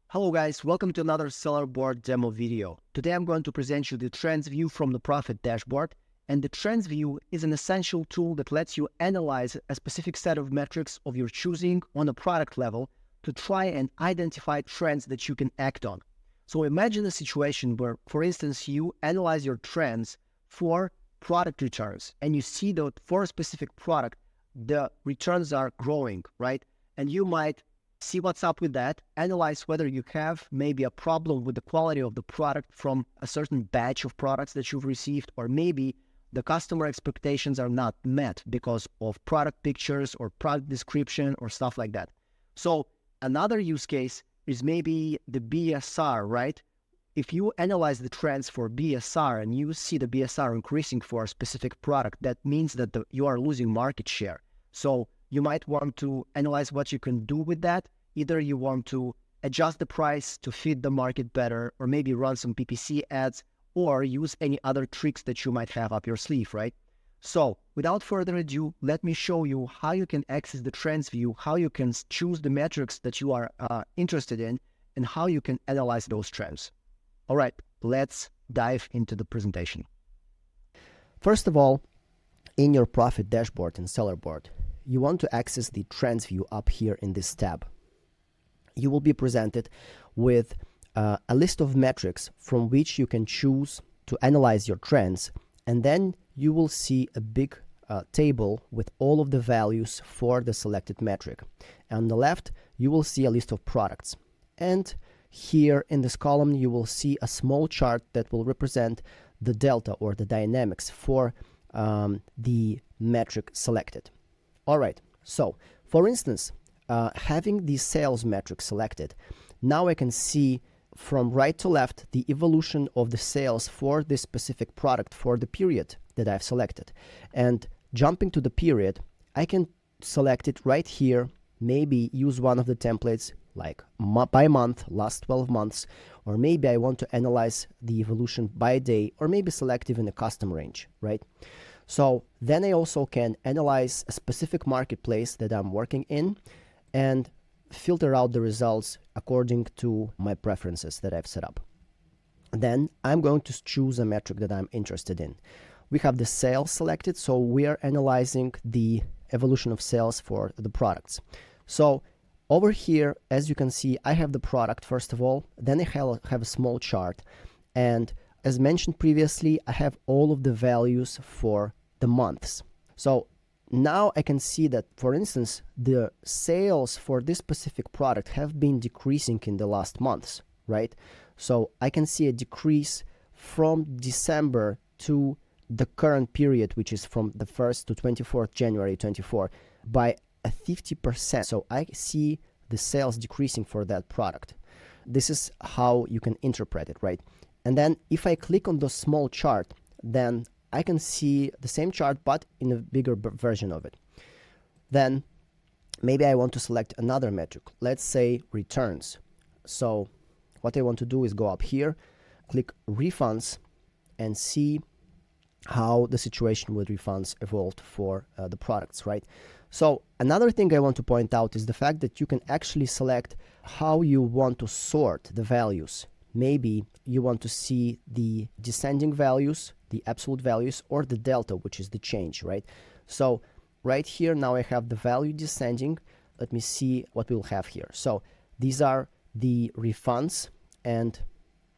Hello guys, welcome to another sellerboard demo video. Today I'm going to present you the trends view from the profit dashboard. And the trends view is an essential tool that lets you analyze a specific set of metrics of your choosing on a product level to try and identify trends that you can act on. So imagine a situation where, for instance, you analyze your trends for product returns and you see that for a specific product, the returns are growing, right? And you might see what's up with that, analyze whether you have maybe a problem with the quality of the product from a certain batch of products that you've received, or maybe the customer expectations are not met because of product pictures or product description or stuff like that. So another use case is maybe the BSR, right? If you analyze the trends for BSR and you see the BSR increasing for a specific product, that means that you are losing market share. So you might want to analyze what you can do with that. Either you want to adjust the price to fit the market better, or maybe run some PPC ads, or use any other tricks that you might have up your sleeve, right? So without further ado, let me show you how you can access the trends view, how you can choose the metrics that you are interested in, and how you can analyze those trends. All right, let's dive into the presentation. First of all, in your profit dashboard and seller board, you want to access the trends view up here in this tab. You will be presented with a list of metrics from which you can choose to analyze your trends, and then you will see a big table with all of the values for the selected metric. On the left, you will see a list of products, and here in this column you will see a small chart that will represent the delta or the dynamics for the metric selected. All right, so for instance, having the sales metric selected, now I can see from right to left the evolution of the sales for this specific product for the period that I've selected. And jumping to the period, I can select it right here, maybe use one of the templates like by month, last 12 months, or maybe I want to analyze the evolution by day, or maybe select even a custom range, right? So then I also can analyze a specific marketplace that I'm working in and filter out the results according to my preferences that I've set up. Then I'm going to choose a metric that I'm interested in. We have the sales selected, so we are analyzing the evolution of sales for the products. So over here, as you can see, I have the product first of all, then I have a small chart, and as mentioned previously, I have all of the values for the months. So now I can see that, for instance, the sales for this specific product have been decreasing in the last months, right? So I can see a decrease from December to the current period, which is from the 1st to 24th January 24, by a 50%. So I see the sales decreasing for that product. This is how you can interpret it, right? And then if I click on the small chart, then I can see the same chart, but in a bigger version of it. Then maybe I want to select another metric, let's say returns. So what I want to do is go up here, click refunds, and see how the situation with refunds evolved for the products, right? So another thing I want to point out is the fact that you can actually select how you want to sort the values. Maybe you want to see the descending values, the absolute values, or the delta, which is the change, right? So right here, now I have the value descending. Let me see what we'll have here. So these are the refunds, and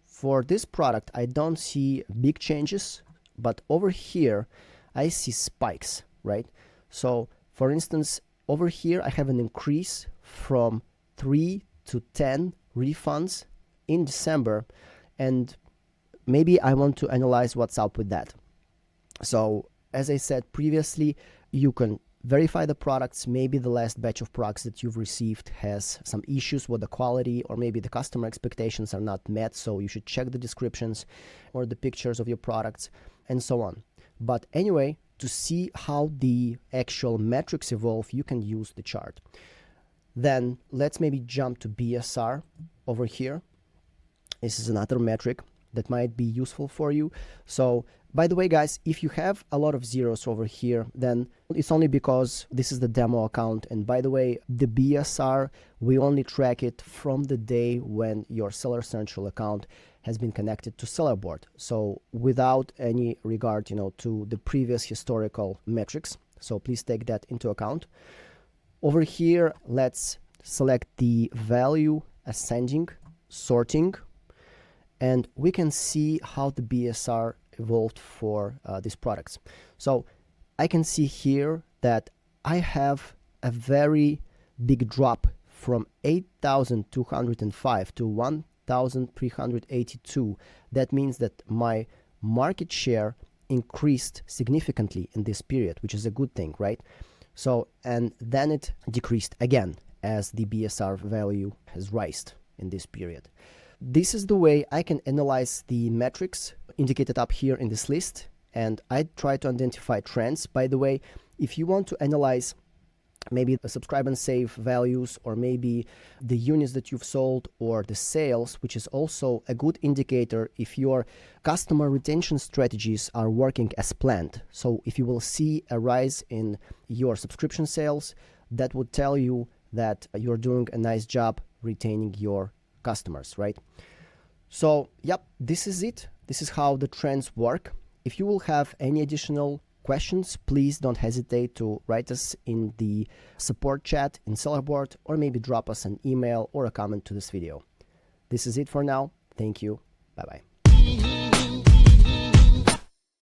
for this product, I don't see big changes, but over here, I see spikes, right? So for instance, over here, I have an increase from 3 to 10 refunds in December, and maybe I want to analyze what's up with that. So as I said previously, you can verify the products. Maybe the last batch of products that you've received has some issues with the quality, or maybe the customer expectations are not met, so you should check the descriptions or the pictures of your products and so on. But anyway, to see how the actual metrics evolve, you can use the chart. Then let's maybe jump to BSR over here. This is another metric that might be useful for you. So By the way, guys, if you have a lot of zeros over here, then it's only because this is the demo account. And by the way, the BSR, we only track it from the day when your Seller Central account has been connected to sellerboard. So without any regard, to the previous historical metrics. So please take that into account. Over here, let's select the value ascending, sorting, and we can see how the BSR evolved for these products. So I can see here that I have a very big drop from 8,205 to 1,382. That means that my market share increased significantly in this period, which is a good thing, right? So, and then it decreased again as the BSR value has risen in this period. This is the way I can analyze the metrics indicated up here in this list, and I try to identify trends. By the way, if you want to analyze maybe the subscribe and save values, or maybe the units that you've sold, or the sales, which is also a good indicator if your customer retention strategies are working as planned. So if you will see a rise in your subscription sales, that would tell you that you're doing a nice job retaining your customers, right? So, yep, this is it. This is how the trends work. If you will have any additional questions, please don't hesitate to write us in the support chat in Sellerboard, or maybe drop us an email or a comment to this video. This is it for now. Thank you. Bye-bye.